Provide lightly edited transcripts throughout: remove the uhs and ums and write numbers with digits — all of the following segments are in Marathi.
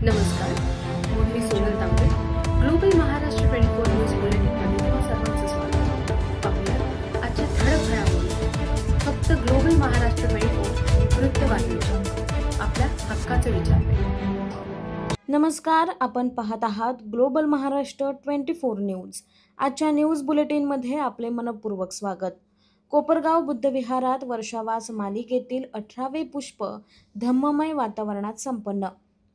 नमस्कार, मी सोनल तांबे. ग्लोबल महाराष्ट्र 24 न्यूज बुलेटिनमध्ये तुम्हा सर्वांचं स्वागत. पाहूया आजच्या ठळक घडामोडी. फक्त ग्लोबल महाराष्ट्र 24 वृत्तवाहिनीच्या आपल्या हक्काचे विचार. नमस्कार, आपण पाहत आहात ग्लोबल महाराष्ट्र 24 न्यूज. आजच्या न्यूज बुलेटिनमध्ये आपले मनपूर्वक स्वागत. कोपरगाव बुद्धविहारात वर्षावास मालिकेतील 18वे पुष्प धम्ममय वातावरणात संपन्न.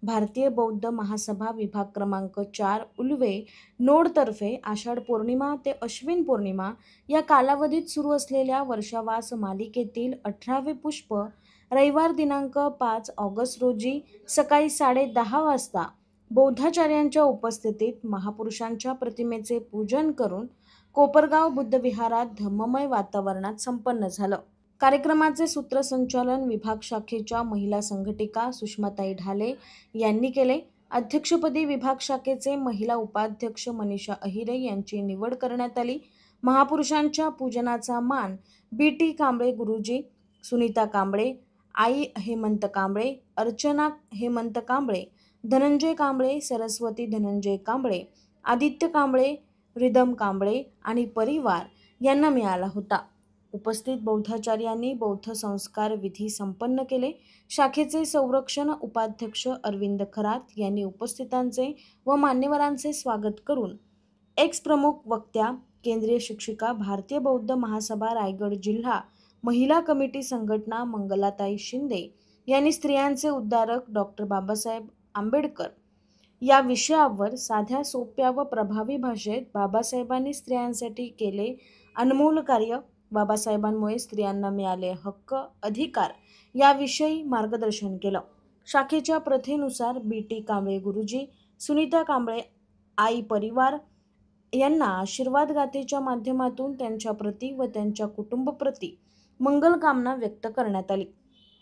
भारतीय बौद्ध महासभा विभाग क्रमांक 4 उल्वे नोडतर्फे आषाढ पौर्णिमा ते अश्विन पौर्णिमा या कालावधीत सुरू असलेल्या वर्षावास मालिकेतील 18वे पुष्प रविवार दिनांक 5 ऑगस्ट रोजी सकाळी 10:30 वाजता बौद्धाचार्यांच्या उपस्थितीत महापुरुषांच्या प्रतिमेचे पूजन करून कोपरगाव बुद्धविहारात धम्ममय वातावरणात संपन्न झालं. कार्यक्रमाचे सूत्रसंचालन विभाग शाखेच्या महिला संघटिका सुषमाताई ढाले यांनी केले. अध्यक्षपदी विभाग शाखेचे महिला उपाध्यक्ष मनीषा अहिरे यांची निवड करण्यात आली. महापुरुषांच्या पूजनाचा मान BT कांबळे गुरुजी, सुनीता कांबळे, आई हेमंत कांबळे, अर्चना हेमंत कांबळे, धनंजय कांबळे, सरस्वती धनंजय कांबळे, आदित्य कांबळे, रिदम कांबळे आणि परिवार यांना मिळाला होता. उपस्थित बौद्धाचार्यांनी बौद्ध संस्कार विधी संपन्न केले. शाखेचे संरक्षण उपाध्यक्ष अरविंद खरात यांनी उपस्थितांचे व मान्यवरांचे स्वागत करून एक्स प्रमुख वक्त्या केंद्रीय शिक्षिका भारतीय बौद्ध महासभा रायगड जिल्हा महिला कमिटी संघटना मंगलाताई शिंदे यांनी स्त्रियांचे उद्धारक डॉक्टर बाबासाहेब आंबेडकर या विषयावर साध्या सोप्या व प्रभावी भाषेत बाबासाहेबांनी स्त्रियांसाठी केले अनमोल कार्य, बाबासाहेबांमुळे स्त्रियांना मिळाले हक्क अधिकार याविषयी मार्गदर्शन केलं. शाखेच्या प्रथेनुसार BT कांबळे गुरुजी, सुनीता कांबळे, आई परिवार यांना आशीर्वाद गाथेच्या माध्यमातून त्यांच्या प्रती व त्यांच्या कुटुंबप्रती मंगलकामना व्यक्त करण्यात आली.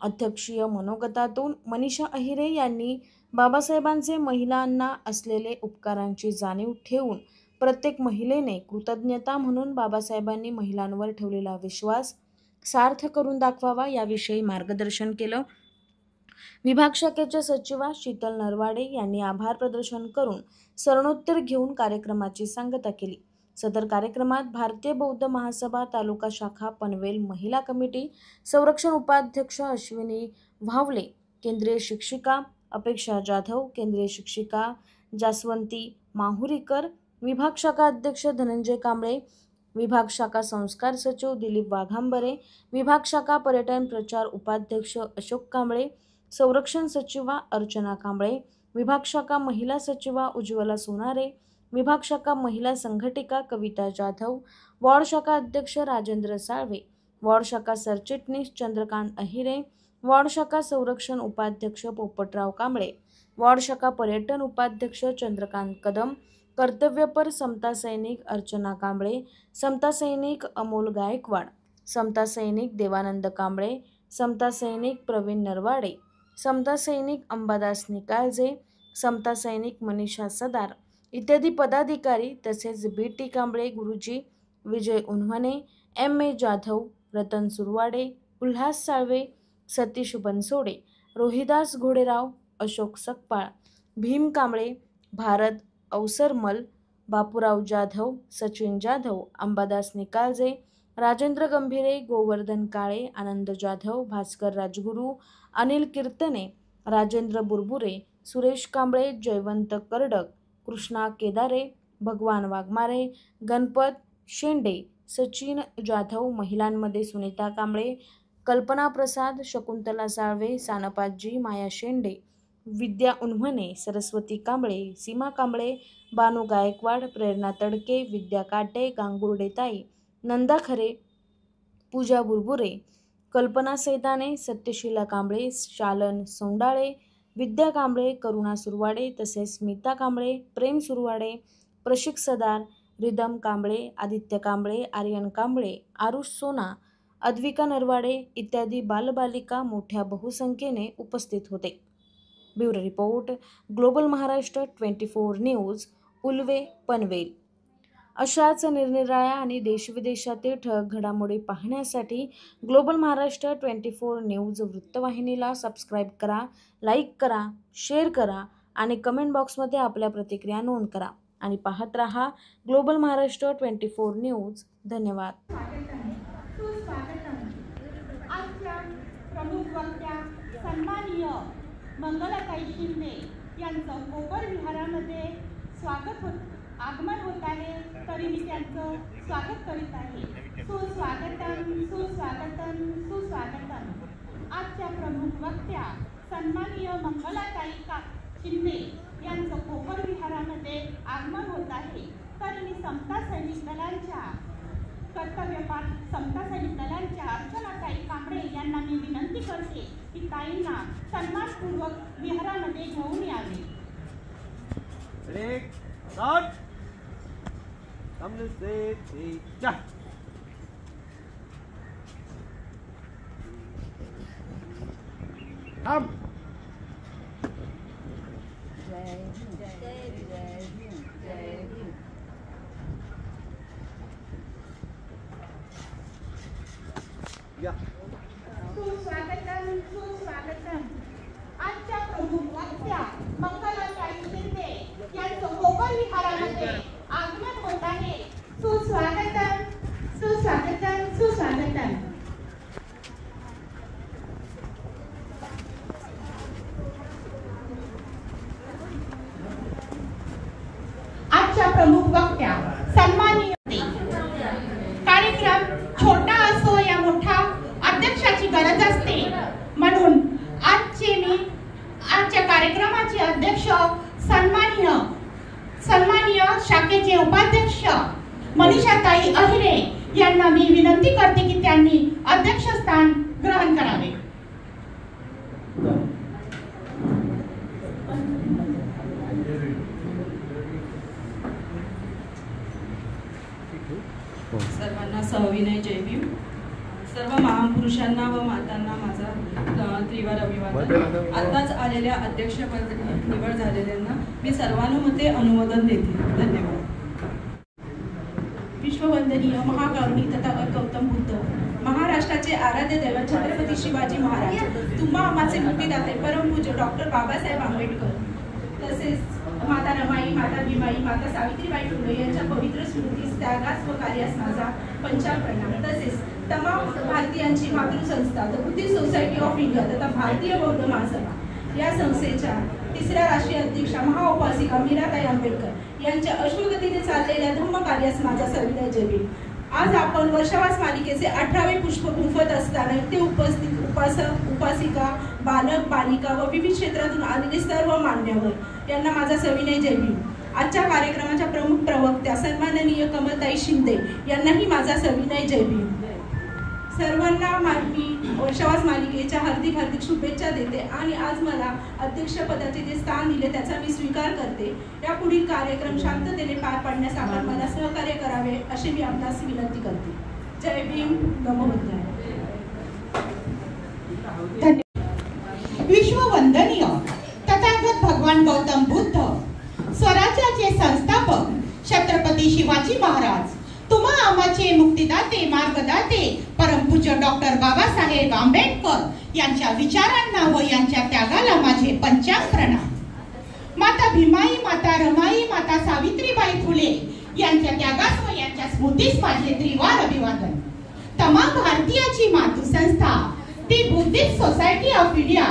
अध्यक्षीय मनोगतातून मनीषा अहिरे यांनी बाबासाहेबांचे महिलांना असलेले उपकारांची जाणीव ठेवून प्रत्येक महिलेने कृतज्ञता म्हणून बाबासाहेबांनी महिलांवर ठेवलेला विश्वास सार्थ करून दाखवावा याविषयी मार्गदर्शन केलं. विभाग शाखेच्या सचिवा शीतल नरवाडे यांनी आभार प्रदर्शन करून सरणोत्तर घेऊन कार्यक्रमाची सांगता केली. सदर कार्यक्रमात भारतीय बौद्ध महासभा तालुका शाखा पनवेल महिला कमिटी संरक्षण उपाध्यक्ष अश्विनी व्हावले, केंद्रीय शिक्षिका अपेक्षा जाधव, केंद्रीय शिक्षिका जास्वंती माहुरीकर, विभाग शाखा अध्यक्ष धनंजय कांबळे, विभाग शाखा संस्कार सचिव दिलीप वाघांबरे, विभाग शाखा पर्यटन प्रचार उपाध्यक्ष अशोक कांबळे, संरक्षण सचिवा अर्चना कांबळे, विभाग शाखा महिला सचिवा उज्ज्वला सोनारे, विभाग शाखा महिला संघटिका कविता जाधव, वॉर्ड शाखा अध्यक्ष राजेंद्र साळवे, वॉर्ड शाखा सरचिटणीस चंद्रकांत अहिरे, वॉर्ड शाखा संरक्षण उपाध्यक्ष पोपटराव कांबळे, वॉर्ड शाखा पर्यटन उपाध्यक्ष चंद्रकांत कदम, कर्तव्यपर समता सैनिक अर्चना कांबळे, समता सैनिक अमोल गायकवाड, समता सैनिक देवानंद कांबळे, समता सैनिक प्रवीण नरवाडे, समता सैनिक अंबादास निकाळजे, समता सैनिक मनीषा सदार इत्यादी पदाधिकारी तसेच BT कांबळे गुरुजी, विजय उन्हवणे, MA जाधव, रतन सुरवाडे, उल्हास साळवे, सतीश बनसोडे, रोहिदास घोडेराव, अशोक सकपाळ, भीम कांबळे, भारत अवसरमल, बापूराव जाधव, सचिन जाधव, अंबादास निकाळजे, राजेंद्र गंभीरे, गोवर्धन काळे, आनंद जाधव, भास्कर राजगुरू, अनिल कीर्तने, राजेंद्र बुरबुरे, सुरेश कांबळे, जयवंत करडक, कृष्णा केदारे, भगवान वाघमारे, गणपत शेंडे, सचिन जाधव, महिलांमध्ये सुनीता कांबळे, कल्पना प्रसाद, शकुंतला साळवे, सानपाजी, माया शेंडे, विद्या उन्हवणे, सरस्वती कांबळे, सीमा कांबळे, बानू गायकवाड, प्रेरणा तडके, विद्या काटे, गांगुर्डेताई, नंदा खरे, पूजा बुरबुरे, कल्पना सैताने, सत्यशीला कांबळे, शालन सोंडाळे, विद्या कांबळे, करुणा सुरवाडे तसेच स्मिता कांबळे, प्रेम सुरवाडे, प्रशिक सदार, रिदम कांबळे, आदित्य कांबळे, आर्यन कांबळे, आरुष सोना, अद्विका नरवाडे इत्यादी बालबालिका मोठ्या बहुसंख्येने उपस्थित होते. Bureau report, global Maharashtra 24 news, Ulwe, Panvel. अशाच निरनिराळ्या आणि देशविदेशातील ठळक घडामोडी पाहण्यासाठी ग्लोबल महाराष्ट्र 24 न्यूज वृत्तवाहिनीला सबस्क्राईब करा, लाईक करा, शेअर करा आणि कमेंट बॉक्समध्ये आपल्या प्रतिक्रिया नोंद करा आणि पाहत रहा ग्लोबल महाराष्ट्र 24 न्यूज. धन्यवाद. आजच्या प्रमुख वक्त्या सन्माननीय मंगलाताई शिंदे यांचं कोपर विहारामध्ये आगमन होत आहे, तरी मी त्यांचं स्वागत करीत आहे. सुस्वागतम सुस्वागतम सुस्वागतम. आजच्या प्रमुख वक्त्या सन्माननीय मंगलाताई शिंदे यांचं कोपर विहारामध्ये आगमन होत आहे, तरी मी समता सैनिक दलांच्या समता सैनिक दलांच्या अर्चनाताई कांबळे यांना मी विनंती करते की ताईंना सन्मानपूर्वक विहारामध्ये घेऊन यावे. सुस्वागतम सुस्वागतम. आजच्या प्रमुख वक्त्या मंगलाताई शिंदे यांचं कोपर विहारामध्ये आगमन होत आहे. सुस्वागतम सुस्वागतम सुस्वागतम. आजच्या प्रमुख वक्त्या सन्माननीय कार्यक्रम छोटा असो या मोठा अध्यक्षाची गरज असते, म्हणून आजच्या कार्यक्रमाचे अध्यक्ष सन्माननीय शाखेचे उपाध्यक्ष मनीषाताई अहिरे यांना मी विनंती करते की त्यांनी अध्यक्षस्थान ग्रहण करावे. सर्वांना सहविनय जय भीम. सर्व महापुरुषांना व मातांना माझा त्रिवार अभिवादन. आताच आलेल्या अध्यक्षपद निवड झालेल्यांना मी सर्वानुमते अनुमोदन देते. धन्यवाद. विश्ववंदनीय महाकारुणी तथागत गौतम बुद्ध, महाराष्ट्राचे आराध्य दैवत छत्रपती शिवाजी महाराज, तुम्हा आम्हाचे मुक्तीदाते परमपूज्य डॉक्टर बाबासाहेब आंबेडकर, तसेच माता रमाई, माता भीमाई, माता सावित्रीबाई फुले यांच्या पवित्र स्मृतीस, त्यागास व कार्यास माझा पंचाल प्रणाम. तसेच तमाम भारतीयांची मातृसंस्था the Buddhist society of India तथा भारतीय बौद्ध महासभा या संस्थेच्या 3ऱ्या राष्ट्रीय अध्यक्षा महाउपासिका मीराताई आंबेडकर यांच्या अश्वगतीने चाललेल्या धम्म कार्यास माझा सविनय जय भीम. आज आपण वर्षावास मालिकेचे 18वे पुष्प गुंफत असताना ते उपस्थित उपासक, उपासिका, बालक, बालिका व विविध क्षेत्रातून आलेले सर्व मान्यवर यांना माझा सविनय जय भीम. आजच्या कार्यक्रमाच्या प्रमुख प्रवक्त्या सन्माननीय कमलताई शिंदे यांनाही माझा सविनय जय भीम. सर्वांना मी वर्षावास मालिकेच्या हार्दिक शुभेच्छा देते आणि आज मला अध्यक्षपदाचे जे स्थान दिले त्याचा मी स्वीकार करते. या पुढील कार्यक्रम शांततेने पार पाडण्यास आपण मला सहकार्य करावे अशी मी आपणास विनंती करते. जय भीम. नमो बुद्धाय. विश्ववंदनीय तथागत भगवान गौतम बुद्ध, स्वराज्याचे संस्थापक छत्रपती शिवाजी महाराज, तुम्हा आम्हाचे मुक्तिदाते, मार्गदाते परमपूज्य डॉक्टर बाबासाहेब आंबेडकर यांच्या विचारांना व यांच्या त्यागाला माझे पंचांग प्रणाम. माता भीमाई, माता रमाई, माता सावित्रीबाई फुले यांच्या त्यागास व यांच्या स्मृतीस माझे त्रिवार अभिवादन. तमाम भारतीयाची मातृसंस्था ती बुद्धिस्ट सोसायटी ऑफ इंडिया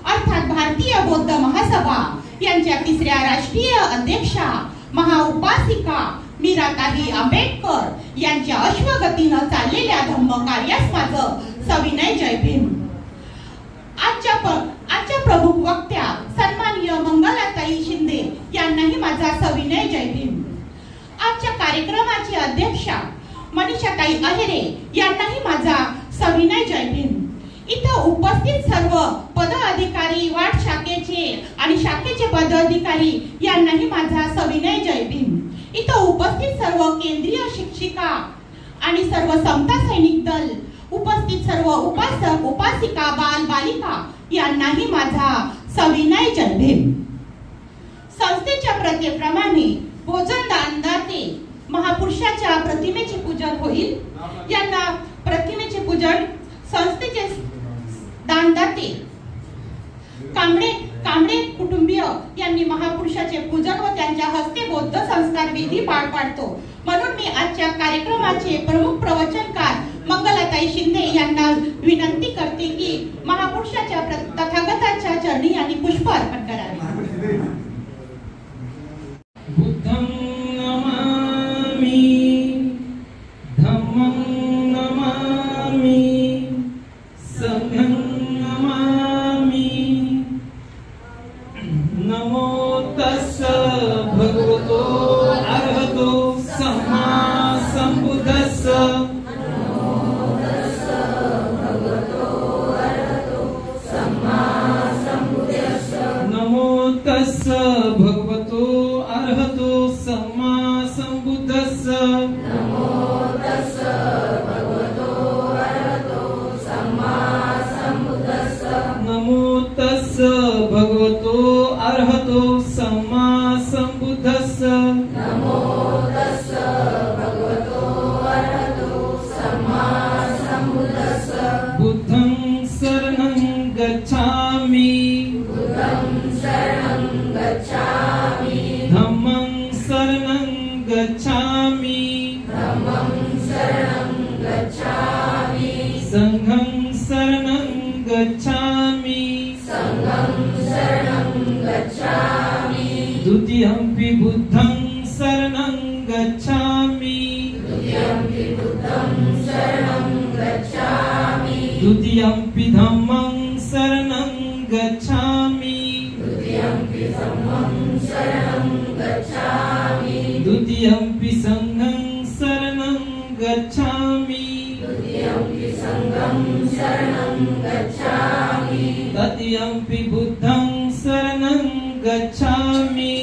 अर्थात भारतीय बौद्ध महासभा यांच्या 3ऱ्या राष्ट्रीय अध्यक्षा महाउपासिका मीराताई आंबेडकर यांच्या अश्वगतीनं चाललेल्या धम्म कार्यास माझं सविनय जय भीम. आजच्या प्रमुख वक्त्या सन्माननीय मंगलाताई शिंदे यांनाही माझा सविनय जय भीम. आजच्या कार्यक्रमाची अध्यक्षा मनीषाताई अहिरे यांनाही माझा सविनय जय भीम. इथं उपस्थित सर्व पदाधिकारी, वार्ड शाखेचे आणि शाखेचे पदाधिकारी यांनाही माझा सविनय जय भीम. इथं उपस्थित सर्व केंद्रीय शिक्षिका आणि सर्व समता सैनिक दल, उपस्थित सर्व उपासक, उपासिका, बाल बालिका यांनाही माझा सविनय जय भीम. संस्थेच्या प्रथेप्रमाणे भोजन दान दाते महापुरुषाच्या प्रतिमेचे पूजन होईल. यांना प्रतिमेचे पूजन संस्थेचे दानदाते कांबळे कुटुंबीय यांनी महापुरुषाचे पूजन व त्यांच्या हस्ते बौद्ध संस्कार विधी पार पाडतो। म्हणून मी आजच्या कार्यक्रमाचे प्रमुख प्रवचनकार मंगलाताई शिंदे यांना विनंती करते की महापुरुषाच्या तथागताच्या चरणी यांनी पुष्प अर्पण करावे। बुद्धं नमामि, धम्मं नमामि, संघं नमामि। नमो तस्स भगवतो अरहतो सम्मा सम्बुद्धस्स। नमो तस्स भगवतो अरहतो सम्मा सम्बुद्धस्स। नमो तस्स भगवतो अरहतो सम्मा सम्बुद्धस्स। नमो तस्स भगवतो अरहतो सम्मा सम्बुद्धस्स। नमो तस्स भगवतो अरहतो सम्मा सम्बुद्धस्स। बुद्धं शरणं गच्छामि, धम्मं शरणं गच्छामि, संघं शरणं गच्छामि, द्वितीयंपि बुद्धं शरणं गच्छामि, द्वितीयंपि धम्मं शरणं गच्छामि, द्वितीयंपि संघं शरणं गच्छामि, तृतीयंपि बुद्धं शरणं गच्छामि,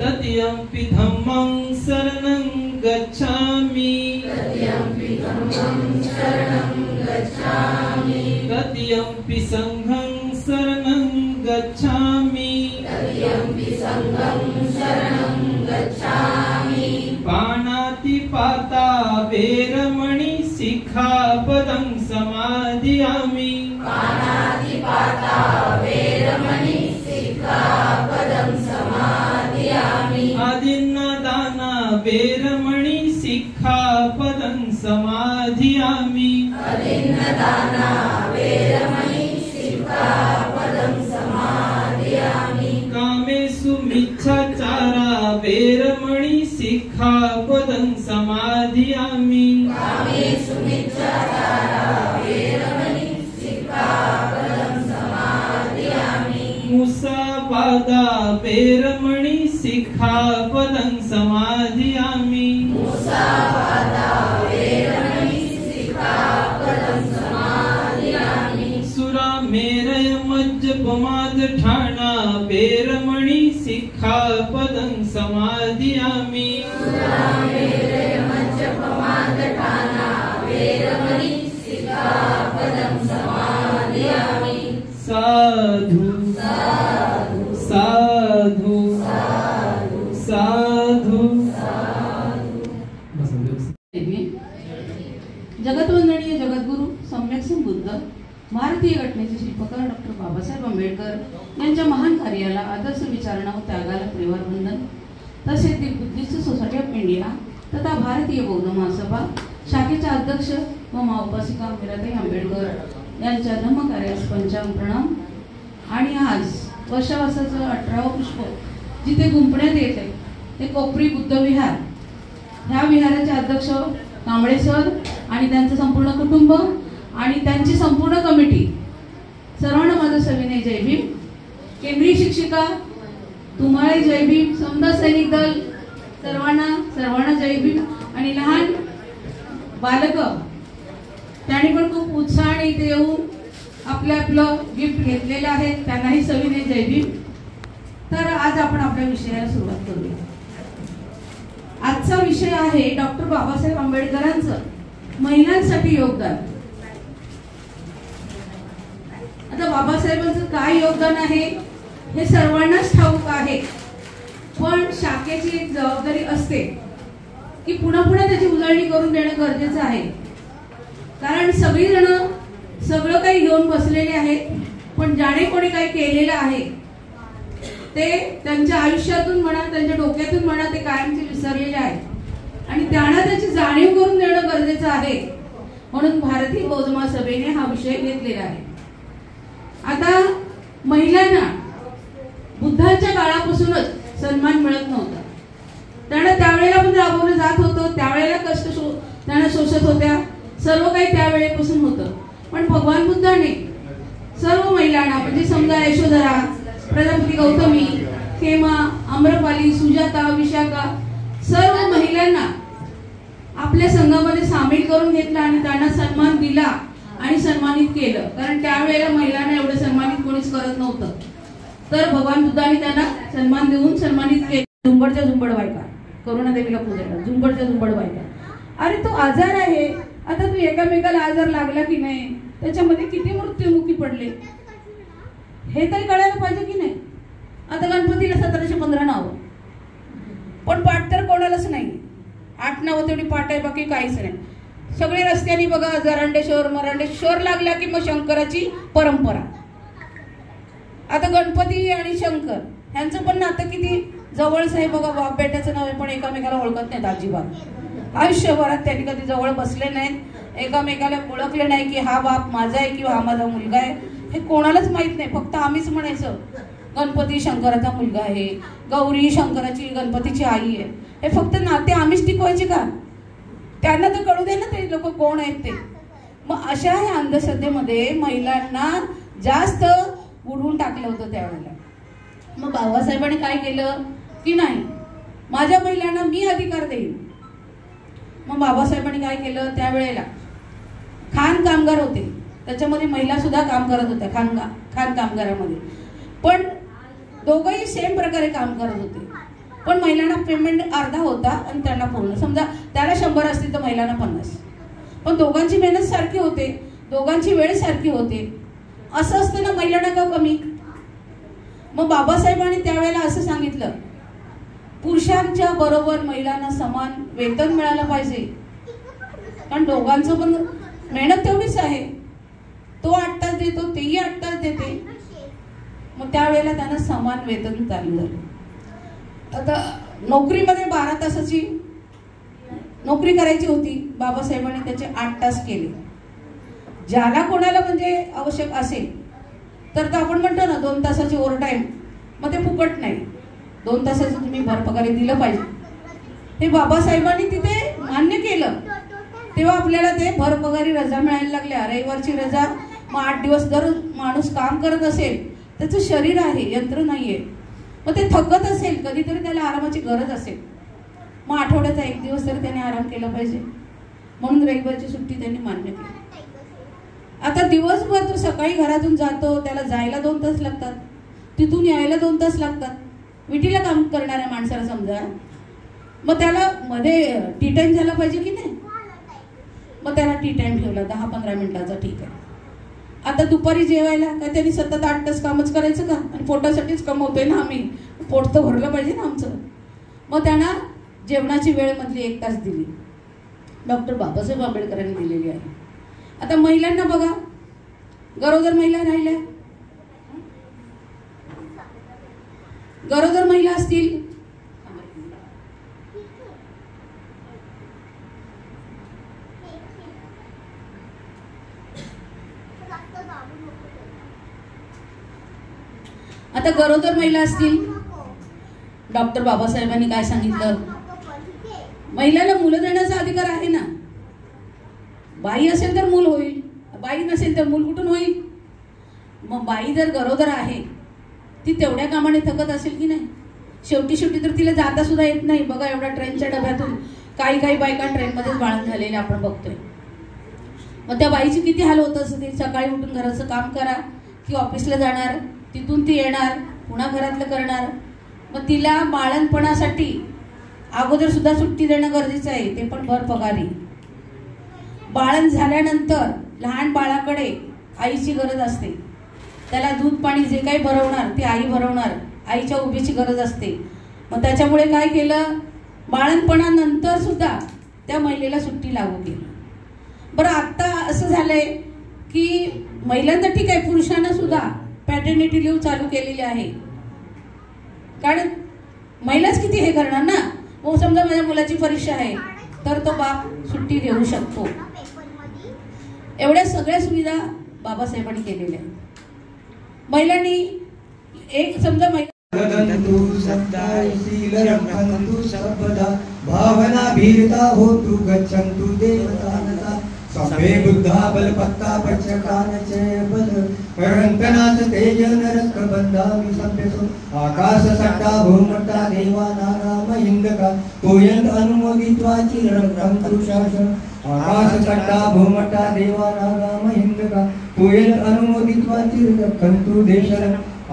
तृतीयंपि धम्मं शरणं गच्छामि, तृतीयंपि संघं शरणं गच्छामि, पाणातिपाता वेरमणि सिक्खापदं समादयामि, आदिन्नदाना वेरमणि सिक्खापदं समादयामि, कामेषु मिच्छाचारा वेरमणि सिक्खापदं समादयामि, मुसावादा वेरमणि सिक्खापदं समादयामि, सुरामेरय मज्जपमादठाना वेरमणि सिक्खापदं समादयामि, साधु साधु साधु। जगतवंदनीय जगद्गुरु सम्यक संबुद्ध भारतीय घटनेचे शिल्पकार डॉक्टर बाबासाहेब आंबेडकर यांच्या महान कार्याला आदर्श विचारणा व त्यागाला त्रिवार वंदन। तसेच दी बुद्धिस्ट सोसायटी ऑफ इंडिया तथा भारतीय बौद्ध महासभा शाखेच्या अध्यक्ष व उपासिका मीराताई आंबेडकर यांच्या धम्मकार्यास पंचांग प्रणाम। आणि आज वर्षावासाचं 18वं पुष्प जिथे गुंफण्यात येते ते कोपरी बुद्ध विहार, ह्या विहाराचे अध्यक्ष कांबळे सर आणि त्यांचं संपूर्ण कुटुंब आणि त्यांची संपूर्ण कमिटी, सर्वांना माझं सविनय जय भीम। केंद्रीय शिक्षिका तुम्हाला जय भीम, समता सैनिक दल सर्वांना जय भीम। आणि लहान बालक त्यांनी पण खूप उत्साहाने इथे येऊन आपलं गिफ्ट घेतलेलं आहे, त्यांनाही सविनय जय भीम। तर आज आपण आपल्या विषयाला सुरुवात करूया। आजचा विषय आहे डॉक्टर बाबासाहेब आंबेडकरांचं महिलांसाठी योगदान। आता बाबासाहेबांचं काय योगदान आहे हे सर्वांनाच ठाऊक आहे, पण शाखेची एक जबाबदारी असते की पुन्हा पुन्हा त्याची उजळणी करून देणं गरजेचं आहे। कारण सगळी जण सगळं काही घेऊन बसलेले आहेत, पण ज्याने कोणी काही केलेलं आहे ते त्यांच्या आयुष्यातून म्हणा, त्यांच्या डोक्यातून म्हणा, ते कायमचे विसरलेले आहेत आणि त्यांना त्याची जाणीव करून देणं गरजेचं आहे. म्हणून भारतीय बौद्ध महासभेने हा विषय घेतलेला आहे. आता महिलांना बुद्धांच्या काळापासूनच सन्मान मिळत नव्हता. त्यांना त्यावेळेला पण राबवलं जात होतं, त्यावेळेला कष्ट त्यांना सोसत होत्या, सर्व काही त्यावेळेपासून होतं. पण भगवान बुद्धाने सर्व महिलांना म्हणजे समजा यशोधरा, प्रजापती गौतमी, खेमा, आम्रपाली, सुजाता, विशाखा सर्व महिलांना आपल्या संघामध्ये सामील करून घेतला आणि त्यांना सन्मान दिला आणि सन्मानित केलं. कारण त्यावेळेला महिलांना एवढं सन्मानित कोणीच करत नव्हतं. तर भगवान बुद्धाने त्यांना सन्मान देऊन सन्मानित केलं. झुंबडच्या झुंबड बायका, करुणा देवीला पूजायला झुंबडच्या झुंबड बायका. अरे तो आजार आहे, आता तू एकामेकाला आजार लागला की नाही, त्याच्यामध्ये किती मृत्युमुखी पडले हे तरी कळायला पाहिजे की नाही. आता गणपतीला 1715 नाव, पण पाठ तर कोणालाच नाही. 8 नावं तेवढी पाठ आहे, बाकी काहीच नाही. सगळे रस्त्याने बघा जरांडेश्वर मरांडेश्वर लागला की मग शंकराची परंपरा. आता गणपती आणि शंकर ह्यांचं पण नातं किती जवळच आहे बघा. बाप बेट्याचं नाव आहे, पण एकामेकाला ओळखत नाहीत अजिबात. आयुष्यभरात त्यांनी कधी जवळ बसले नाहीत, एकामेकाला ओळखले नाही की हा बाप माझा आहे किंवा हा माझा मुलगा आहे, हे कोणालाच माहित नाही. फक्त आम्हीच म्हणायचं गणपती शंकराचा मुलगा आहे, गौरी शंकराची गणपतीची आई आहे. हे फक्त नाते आम्हीच टिकवायचे का? त्यांना तर कळू दे ना ते लोक कोण आहेत ते. मग अशा ह्या अंधश्रद्धेमध्ये महिलांना जास्त उडवून टाकलं होतं त्यावेळेला. मग बाबासाहेबांनी काय केलं की नाही, माझ्या महिलांना मी अधिकार देईन. मग बाबासाहेबांनी काय केलं, त्यावेळेला खाण कामगार होते, त्याच्यामध्ये महिला सुद्धा काम करत होत्या खाण कामगारामध्ये. पण दोघंही सेम प्रकारे काम करत होते, पण महिलांना पेमेंट अर्धा होता आणि त्यांना पूर्ण. समजा त्याला 100 असतील तर महिलांना 50. पण दोघांची मेहनत सारखी होते, दोघांची वेळ सारखी होते. असं असतं ना, महिलांना का कमी? मग बाबासाहेबांनी त्यावेळेला असं सांगितलं, पुरुषांच्या बरोबर महिलांना समान वेतन मिळालं पाहिजे, कारण दोघांचं पण मेहनत तेवढीच आहे. तो 8 तास देतो, तेही 8 तास देते. मग त्यावेळेला त्यांना समान वेतन चालू झालं. आता नोकरीमध्ये 12 तासाची नोकरी करायची होती, बाबासाहेबांनी त्याचे 8 तास केले. ज्याला कोणाला म्हणजे आवश्यक असेल तर आपण म्हणतो ना 2 तासाची ओव्हर टाइम, मग ते फुकट नाही, 2 तासाचं तुम्ही भरपगारी दिलं पाहिजे. हे बाबासाहेबांनी तिथे मान्य केलं. तेव्हा आपल्याला ते भरपगारी रजा मिळायला लागल्या, रविवारची रजा. मग 8 दिवस जर माणूस काम करत असेल, त्याचं शरीर आहे, यंत्र नाहीये, मग ते थकत असेल, कधीतरी त्याला आरामाची गरज असेल, मग आठवड्याचा 1 दिवस तरी त्याने आराम केला पाहिजे. म्हणून रविवारची सुट्टी त्यांनी मान्य केली. आता दिवसभर तो सकाळी घरातून जातो, त्याला जायला 2 तास लागतात, तिथून यायला 2 तास लागतात. विटीला काम करणाऱ्या माणसाला समजा, मग त्याला मध्ये टी टाइम झाला पाहिजे की नाही. मग त्याला टी टाइम ठेवला 10-15 मिनिटाचा, ठीक आहे. आता दुपारी जेवायला काय त्यांनी सतत 8 तास कामच करायचं का? आणि पोटासाठीच कमवतोय ना आम्ही, पोट तर भरलं पाहिजे ना आमचं. मग त्यांना जेवणाची वेळ मधली 1 तास दिली, डॉक्टर बाबासाहेब आंबेडकरांनी दिलेली आहे. आता महिलांना बघा, गरोदर महिला राहिल्या, गरोदर महिला असतील, आता गरोदर महिला असतील, डॉक्टर बाबासाहेबांनी काय सांगितलं, महिलाला मुलं देण्याचा अधिकार आहे ना. बाई असेल तर मूल होईल, बाई नसेल तर मूल कुठून होईल. मग बाई जर गरोदर आहे, ती तेवढ्या कामाने थकत असेल की नाही. शेवटी तर तिला जाता सुद्धा येत नाही. बघा एवढ्या ट्रेनच्या डब्यातून काही बायका ट्रेनमध्येच बाळंत झालेले आपण बघतोय. मग त्या बाईची किती हाल होत असते. सकाळी उठून घराचं काम करा की ऑफिसला जाणार, तिथून ती येणार, पुन्हा घरातलं करणार. मग तिला बाळंतपणासाठी अगोदर सुद्धा सुट्टी देणं गरजेचं आहे, ते पण भर पगारी. बाळंत झाल्यानंतर लहान बाळाकडे आईची गरज असते, त्याला दूध पाणी जे काही भरवणार ते आई भरवणार, आईच्या उभीची गरज असते. मग त्याच्यामुळे काय केलं, बाळंतपणानंतर सुद्धा त्या महिलेला सुट्टी लागू केली. बरं आता असं झालंय की महिलांना ठीक आहे, पुरुषांना सुद्धा पॅटर्निटी लिव्ह चालू केलेली आहे, कारण महिलाच किती हे करणार ना. मग समजा माझ्या मुलाची परीक्षा आहे तर तो बाप सुट्टी घेऊ शकतो. एवढ्या सगळ्या सुविधा बाबासाहेबांनी केलेल्या आहेत. महिलांनी एक समजा भावना भीरता होतु गच्छन्तु देवतानता सभे बुद्धा बलपत्ता पक्षकानचे बल करंतनाथ तेज नरक बंधावी सभ्यसो आकाश सट्टा भूमट्टा देवा नाराम इंदका पोयंत अनुमोदित्वा चिरंतु शासन आकाश सट्टा भूमट्टा देवा नाराम इंदका पोयंत अनुमोदित्वा चिरंतु देशर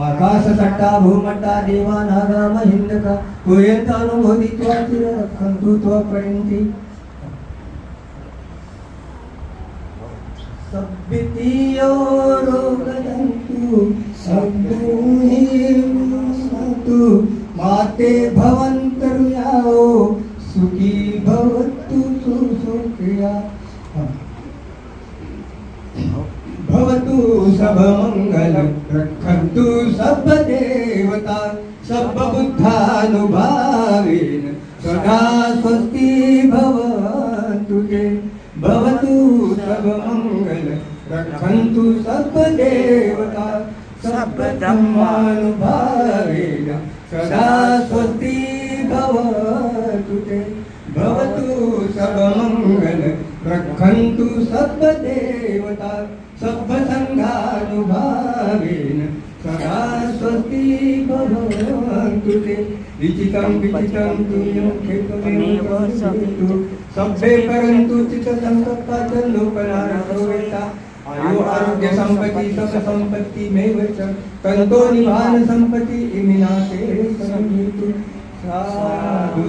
आकाश सट्टा भूमट्टा देवा नागाम हिंदका कुयंत अनुभोदित्वा चिररक्षन्तु त्वपयन्ति सब्बितियो रोगदन्तु सब्बुहिंसन्तु माते भवन्तर्याओ सुखी भवतु सुसुखिया भवतु सब मंगल रक्षन्तु सब देवता सब बुद्धानुभावेन सदा स्वस्ति भवन्तु ते भवतु सब मंगल रक्षन्तु सब देवता सब धर्मानुभावेन सदा स्वस्ति भवतु ते भवतु सब मंगल रक्षन्तु सब देवता सब संघानुभावेन सदा स्वस्ति भवन्तु ते विचितं विचितं तुल्यं क्षेत्रमेव सन्तु सभ्ये परन्तु चित्तसंकल्पात् लोकनारको वेत्ता आयु आरोग्य संपत्ति सुख संपत्तिमेव च तन्तो निवान संपत्ति इमिनाते सन्निधु साधु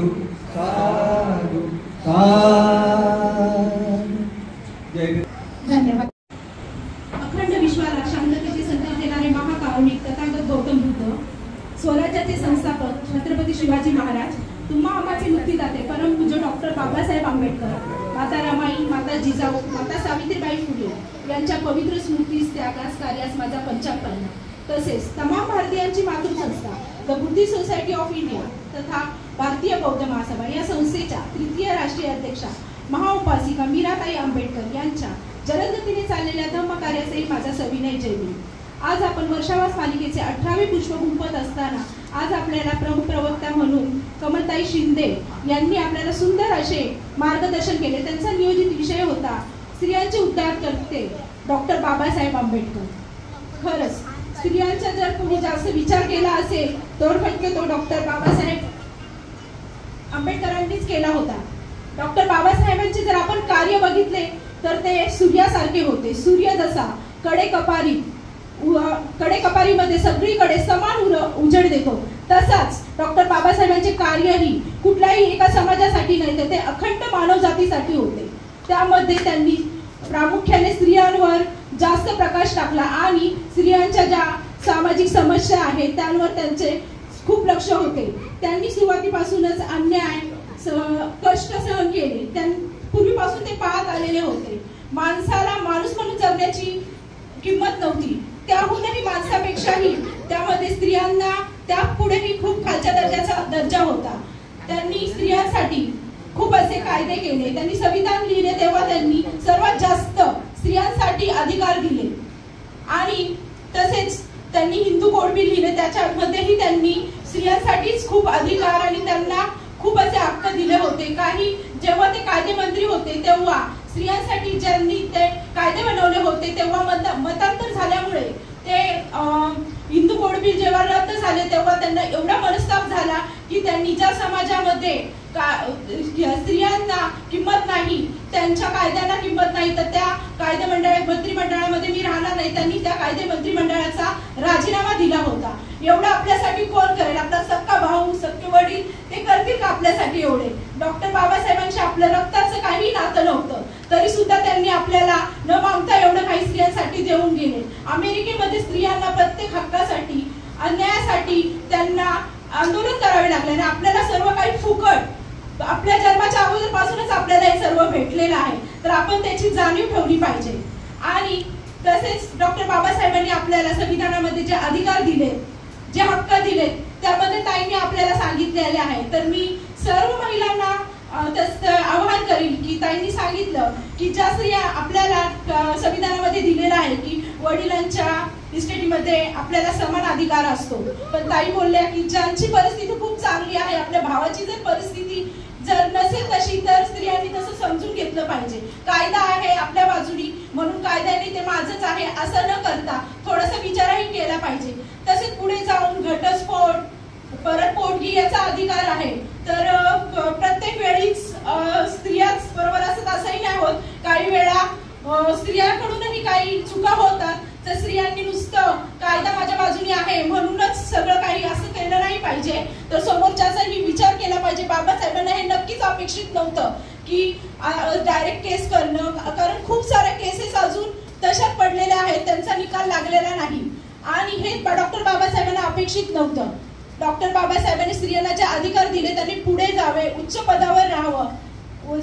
साधु साधु. जय. धन्यवाद. अखंड विश्वाला शांततेचे संदेश देणारे महाकारुणिक तथागत गौतम बुद्ध, स्वराज्याचे संस्थापक छत्रपती शिवाजी महाराज, तुम्हा आम्हाचे मुक्तीदाते परमपूज्य डॉक्टर बाबासाहेब आंबेडकर, माता रमाई, माता जिजाऊ, माता सावित्रीबाई फुले यांच्या पवित्र स्मृतीस, त्यागास, कार्यास माझा पंचाप्पन्न. तसेच तमाम भारतीयांची मातृसंस्था the Buddhist society of India तथा भारतीय बौद्ध महासभा या संस्थेच्या तृतीय राष्ट्रीय अध्यक्षा महाउपासिका मीराताई आंबेडकर यांच्या जलदगतीने चाललेल्या धम्मकार्यासही माझा सविनय जयभीम. आज आपण वर्षावास मालिकेचे 18वे पुष्प गुंफत असताना आज आपल्याला प्रमुख प्रवक्ता म्हणून कमलताई शिंदे यांनी आपल्याला सुंदर असे मार्गदर्शन केले. त्यांचा नियोजित विषय होता स्त्रियांचे उद्धारकर्ते डॉक्टर बाबासाहेब आंबेडकर. खरंच स्त्रियांचा जर कोणी जास्त विचार केला असेल तर फक्त तो डॉक्टर बाबासाहेब आंबेडकरांनीच केला होता. डॉक्टर बाबासाहेबांचे जर आपण कार्य बघितले तर ते सूर्यासारखे होते. सूर्य जसा कडेकपारीमध्ये सगळीकडे समान उजेड देतो, तसाच डॉक्टर बाबासाहेबांचे कार्यही कुठल्याही एका समाजासाठी नाही तर ते अखंड मानवजातीसाठी होते. त्यामध्ये त्यांनी प्रामुख्याने स्त्रियांवर जास्त प्रकाश टाकला आणि स्त्रियांच्या ज्या सामाजिक समस्या आहेत त्यांवर त्यांचे खूप लक्ष होते. त्यांनी सुरुवातीपासूनच अन्याय कष्ट सहन केले. पूर्वीपासून ते पाहत आलेले होते. माणसाला माणूस म्हणून जगण्याची किंमत नव्हती, त्याहूनही माणसापेक्षाही त्यामध्ये स्त्रियांना त्या पुढेही खूप खालच्या दर्जाचा दर्जा होता. त्यांनी स्त्रियांसाठी खूप असे कायदे केले. त्यांनी संविधान लिहिले तेव्हा त्यांनी सर्वात जास्त स्त्रियांसाठी अधिकार दिले आणि तसेच त्यांनी हिंदू कोड बिल लिहिले, त्याच्यामध्येही त्यांनी स्त्रियांसाठीच खूप अधिकार आणि त्यांना खूप असे हक्क दिले होते. काही जेव्हा ते कायदे मंत्री होते तेव्हा स्त्रियांसाठी ज्यांनी ते कायदे बनवले होते तेव्हा मतांतर झाल्यामुळे ते हिंदू कोड बिल जेव्हा रद्द झाले तेव्हा त्यांना एवढा मनस्ताप झाला की त्यांनी ज्या समाजामध्ये स्त्रियांना किंमत नाही, त्यांच्या कायद्यांना किंमत नाही, तर त्या मंत्रिमंडळामध्ये मी राहणार नाही. त्यांनी त्या कायदे मंत्रिमंडळाचा राजीनामा दिला होता. एवढं आपल्यासाठी कोण करेल? आपला सक्का भाऊ, सक्के वडील ते करतील का आपल्यासाठी एवढे? डॉक्टर बाबासाहेबांशी आपलं रक्ताचं काही नातं नव्हतं, तरी सुद्धा त्यांनी आपल्याला न मागता एवढं काही स्त्रियांसाठी देऊन गेले. अमेरिकेमध्ये स्त्रियांना प्रत्येक हक्कासाठी, अन्यायासाठी त्यांना आंदोलन करावे लागले आणि आपल्याला सर्व काही फुकट आपल्या जन्माच्या अगोदरपासूनच आपल्याला हे सर्व भेटलेलं आहे. तर आपण त्याची जाणीव ठेवली पाहिजे आणि तसेच डॉक्टर बाबासाहेबांनी आपल्याला संविधानामध्ये जे अधिकार दिले, जे हक्क दिले, त्यामध्ये ताईंनी आपल्याला सांगितलेले आहे. तर मी सर्व महिलांना आवाहन करील की ताईंनी सांगितलं की ज्या स्त्रिया आपल्याला संविधानामध्ये दिलेलं आहे की वडिलांच्या इस्टेटीमध्ये आपल्याला समान अधिकार असतो, पण ताई बोलल्या की ज्यांची परिस्थिती खूप चांगली आहे, आपल्या भावाची जर परिस्थिती जर नसेल तशी, तर स्त्रियांनी तसं समजून घेतलं पाहिजे. कायदा आहे आपल्या बाजूनी म्हणून कायद्याने ते माझंच आहे असं न करता थोडासा विचारही केला पाहिजे. तसेच पुढे जाऊन घटस्फोट, परत पोटगी याचा अधिकार आहे. तर प्रत्येक वेळीच स्त्रियाच बरोबर असत असंही नाही होत. काही वेळा स्त्रियांकडूनही काही चुका होतात. तर स्त्रियांनी नुसतं कायदा माझ्या बाजूने आहे म्हणूनच सगळं काही असं केलं नाही पाहिजे, तर समोरच्याचाही विचार केला पाहिजे. बाबासाहेबांना हे नक्कीच अपेक्षित नव्हतं की डायरेक्ट केस करणं, कारण खूप साऱ्या केसेस अजून तशाच पडलेल्या आहेत, त्यांचा निकाल लागलेला नाही. आणि हे डॉक्टर बाबासाहेबांना अपेक्षित नव्हतं. डॉक्टर बाबासाहेबांनी स्त्रियांना जे अधिकार दिले त्यांनी पुढे जावे, उच्च पदावर राहावं,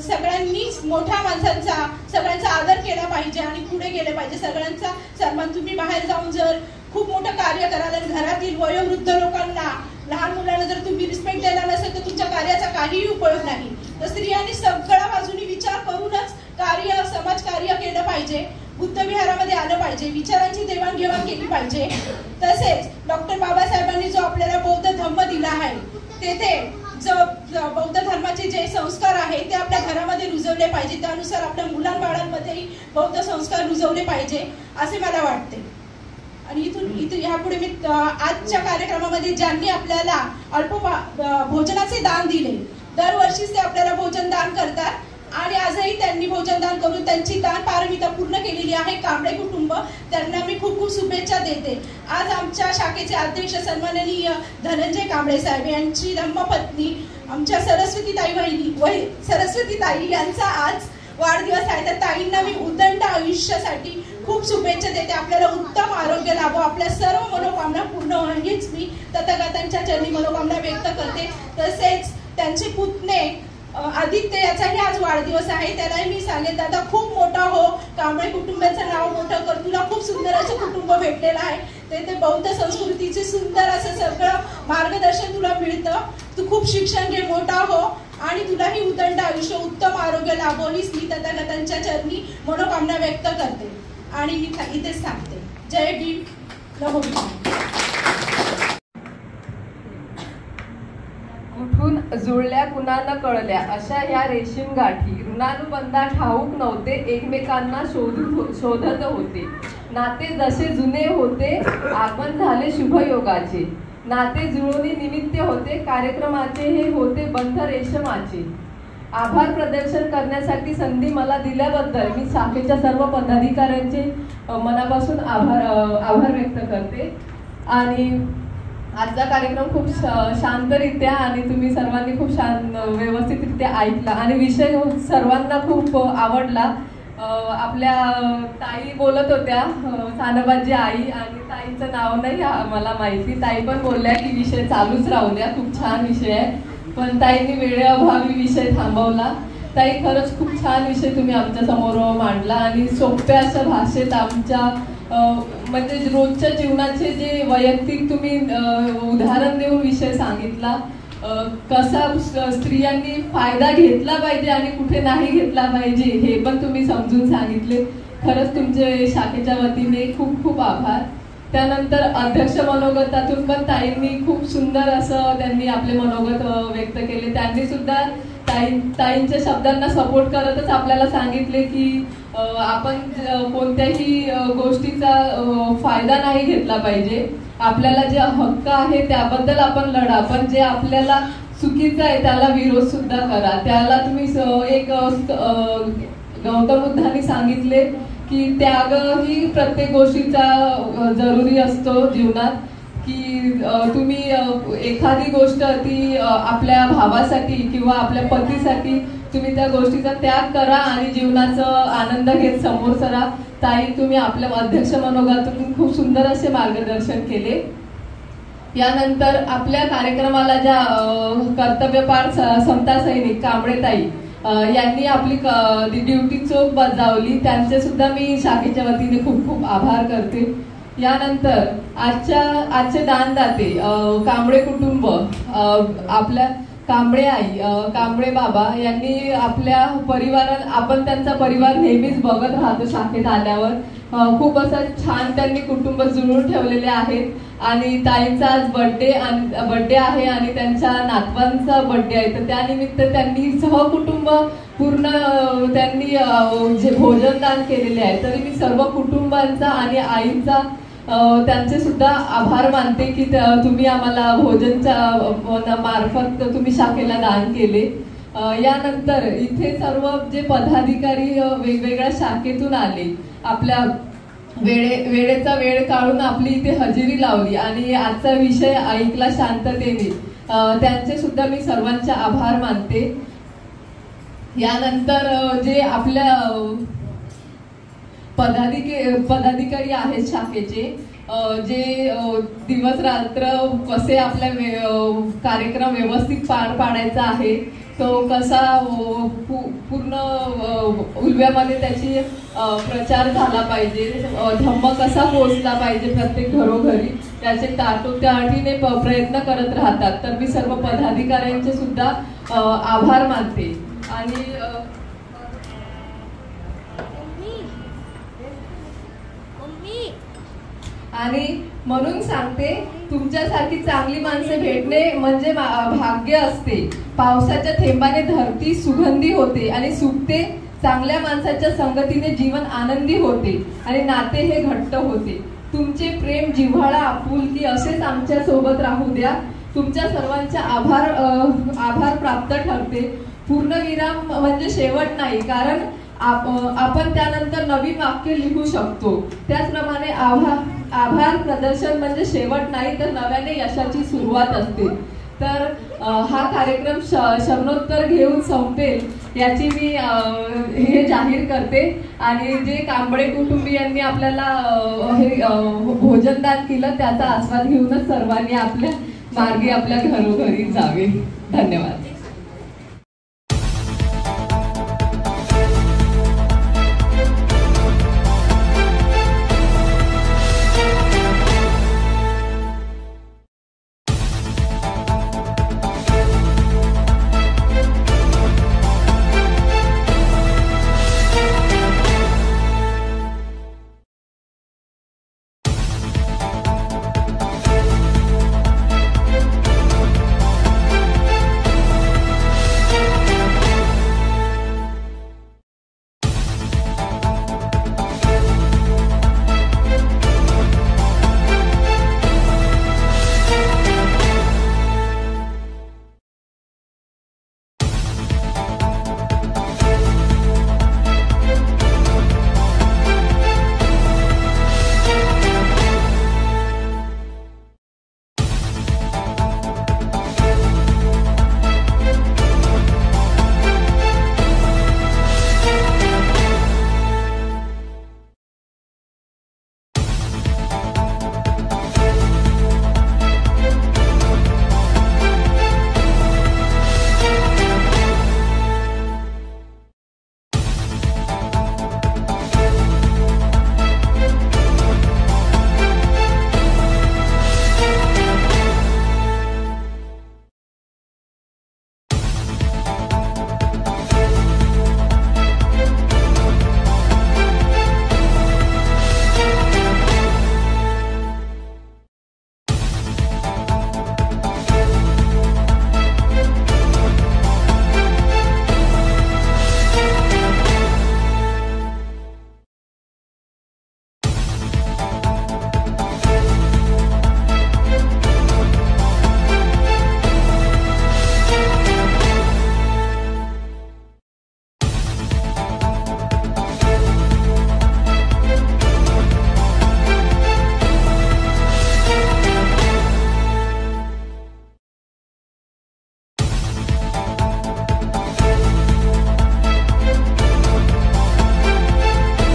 सगळ्यांनीच मोठ्या माणसांचा सगळ्यांचा आदर केला पाहिजे आणि पुढे गेले पाहिजे. सगळ्यांचा सन्मान. तुम्ही बाहेर जाऊन जर खूप मोठं कार्य कराल, घरातील वयोवृद्ध लोकांना, लहान मुलांना जर तुम्ही रिस्पेक्ट देणार नसेल तर तुमच्या कार्याचा काहीही उपयोग नाही. तर स्त्रियांनी सगळ्या बाजूनी विचार करूनच कार्य, समाजकार्य केलं पाहिजे. बुद्ध विहारामध्ये आलं पाहिजे, विचारांची देवाणघेवाण केली पाहिजे. तसेच डॉक्टर बाबासाहेबांनी जो आपल्याला बौद्ध धम्म दिला आहे, तेथे बौद्ध धर्माचे जे संस्कार आहे ते आपल्या घरामध्ये रुजवले पाहिजे. त्यानुसार आपल्या मुलांबाळांमध्येही बौद्ध संस्कार रुजवले पाहिजे असे मला वाटते. आणि इथून यापुढे मी आजच्या कार्यक्रमामध्ये ज्यांनी आपल्याला अल्प भोजनाचे दान दिले, दरवर्षीच ते आपल्याला भोजन दान करतात आणि आजही त्यांनी भोजन दान करून त्यांची दान पारमिता पूर्ण केलेली आहे. कांबळे कुटुंब, त्यांना मी खूप खूप शुभेच्छा देते. आज आमच्या शाखेचे अध्यक्ष सन्माननीय धनंजय कांबळे साहेब यांची धम्मपत्नी आमच्या सरस्वती ताई यांचा आज वाढदिवस आहे. तर ताईंना मी उदंड आयुष्यासाठी खूप शुभेच्छा देते. आपल्याला उत्तम आरोग्य लाभो, आपल्या सर्व मनोकामना पूर्ण होणं हीच मी तथागतांच्या चरणी मनोकामना व्यक्त करते. तसेच त्यांचे पुतणे आदित्य याचाही आज वाढदिवस आहे. त्यालाही मी सांगेन, दादा खूप मोठा हो, कांबळे कुटुंबाचं नाव मोठं कर, तुला खूप सुंदर असं कुटुंब भेटलेलं आहे. ते बौद्ध संस्कृतीचे सुंदर असं सगळं मार्गदर्शन तुला मिळतं. तू खूप शिक्षण घे, मोठा हो आणि तुलाही उदंड आयुष्य, उत्तम आरोग्य लाभो हीच मी तथागतांच्या चरणी मनोकामना व्यक्त करते आणि इथेच सांगते. जय भीम, नमो भीम. कुठून जुळल्या कुणा न कळल्या अशा ह्या रेशीम गाठी, ऋणानुबंधा ठाऊक नव्हते, एकमेकांना शोधत होते. नाते जसे जुने होते, आगमन झाले शुभयोगाचे. नाते जुळवणी निमित्त होते, कार्यक्रमाचे हे होते बंध रेशमाचे. आभार प्रदर्शन करण्यासाठी संधी मला दिल्याबद्दल मी शाखेच्या सर्व पदाधिकाऱ्यांचे मनापासून आभार व्यक्त करते. आणि आजचा कार्यक्रम खूप शांतरित्या आणि तुम्ही सर्वांनी खूप व्यवस्थितरित्या ऐकला आणि विषय सर्वांना खूप आवडला. आपल्या ताई बोलत होत्या, सानबाजी आई, आणि ताईंचं नाव नाही मला माहिती. ताई पण बोलल्या की विषय चालूच राहू द्या, खूप छान विषय आहे, पण ताईंनी वेळेअभावी विषय थांबवला. ताई खरंच खूप छान विषय तुम्ही आमच्या समोर मांडला आणि सोप्या अशा भाषेत आमच्या म्हणजे रोजच्या जीवनाचे जे वैयक्तिक तुम्ही उदाहरण देऊन विषय सांगितला. कसा स्त्रियांनी फायदा घेतला पाहिजे आणि कुठे नाही घेतला पाहिजे हे पण तुम्ही समजून सांगितले. खरंच तुमचे शाखेच्या वतीने खूप खूप आभार. त्यानंतर अध्यक्ष मनोगतातून पण ताईंनी खूप सुंदर असं त्यांनी आपले मनोगत व्यक्त केले. त्यांनी सुद्धा ताईंच्या शब्दांना सपोर्ट करतच आपल्याला सांगितले की आपण कोणत्याही गोष्टीचा फायदा नाही घेतला पाहिजे. आपल्याला जे हक्क आहे त्याबद्दल आपण लढा, पण जे आपल्याला चुकीचं आहे त्याला विरोध सुद्धा करा. त्याला तुम्ही एक गौतम बुद्धांनी सांगितले की त्याग ही प्रत्येक गोष्टीचा जरुरी असतो जीवनात. की तुम्ही एखादी गोष्ट ती आपल्या भावासाठी किंवा आपल्या पतीसाठी तुम्ही त्या गोष्टीचा त्याग करा आणि जीवनाचा आनंद घेत समोर सरा. ताई तुम्ही आपल्या अध्यक्ष मनोगतातून खूप सुंदर असे मार्गदर्शन केले. यानंतर आपल्या कार्यक्रमाला ज्या कर्तव्यपार समता सैनिक कांबळे ताई यांनी आपली ड्युटी चोख बजावली, त्यांचे सुद्धा मी शाखेच्या वतीने खूप खूप आभार करते. यानंतर आजचे दानदाते कांबळे कुटुंब, आपल्या कांबळे आई, कांबळे बाबा यांनी आपल्या परिवारात, आपण त्यांचा परिवार नेहमीच बघत राहतो शाखेत आल्यावर, खूप असं छान त्यांनी कुटुंब जुळवून ठेवलेले आहेत. आणि ताईंचा आज बर्थडे आहे आणि त्यांच्या नातवांचा बर्थडे आहे, तर त्यानिमित्त त्यांनी सहकुटुंब पूर्ण त्यांनी जे भोजन दान केलेले आहे. तरी मी सर्व कुटुंबांचा आणि आईंचा त्यांचे सुद्धा आभार मानते की तुम्ही आम्हाला भोजनच्या मार्फत तुम्ही शाखेला दान केले. यानंतर इथे सर्व जे पदाधिकारी वेगवेगळ्या शाखेतून आले, आपल्या वेळेचा वेळ काढून आपली इथे हजेरी लावली आणि आजचा विषय ऐकला शांततेने, त्यांचे सुद्धा मी सर्वांचे आभार मानते. यानंतर जे आपल्या पदाधिकारी आहेत शाखेचे, जे दिवस रात्र कसे आपल्या कार्यक्रम व्यवस्थित पार पाडायचा आहे, तो कसा पूर्ण उलव्यामध्ये त्याची प्रचार झाला पाहिजे, धम्म कसा पोहोचला पाहिजे प्रत्येक घरोघरी, त्याचे तातडीने प्रयत्न करत राहतात. तर मी सर्व पदाधिकाऱ्यांचे सुद्धा आभार मानते. आणि म्हणून सांगते, तुमच्यासारखी चांगली माणसे भेटणे म्हणजे भाग्य असते. पावसाच्या थेंबाने धरती सुगंधी होते आणि सुकते. चांगल्या माणसाच्या संगतीने जीवन आनंदी होते आणि नाते हे घट्ट होते. तुमचे प्रेम, जिव्हाळा, आपुलकी असेच आमच्या सोबत राहू द्या. तुमच्या सर्वांचे आभार प्राप्त ठरते. पूर्णविराम म्हणजे शेवट नाही, कारण आपण त्यानंतर नवीन वाक्य लिहू शकतो. त्याचप्रमाणे आभार प्रदर्शन म्हणजे शेवट नाही, तर नव्याने यशाची सुरुवात असते. तर हा कार्यक्रम शरणोत्तर घेऊन संपेल याची मी हे जाहीर करते. आणि जे कांबळे कुटुंबियांनी आपल्याला हे भोजनदान केलं, त्याचा आस्वाद घेऊनच सर्वांनी आपल्या मार्गी आपल्या घरोघरी जावे. धन्यवाद.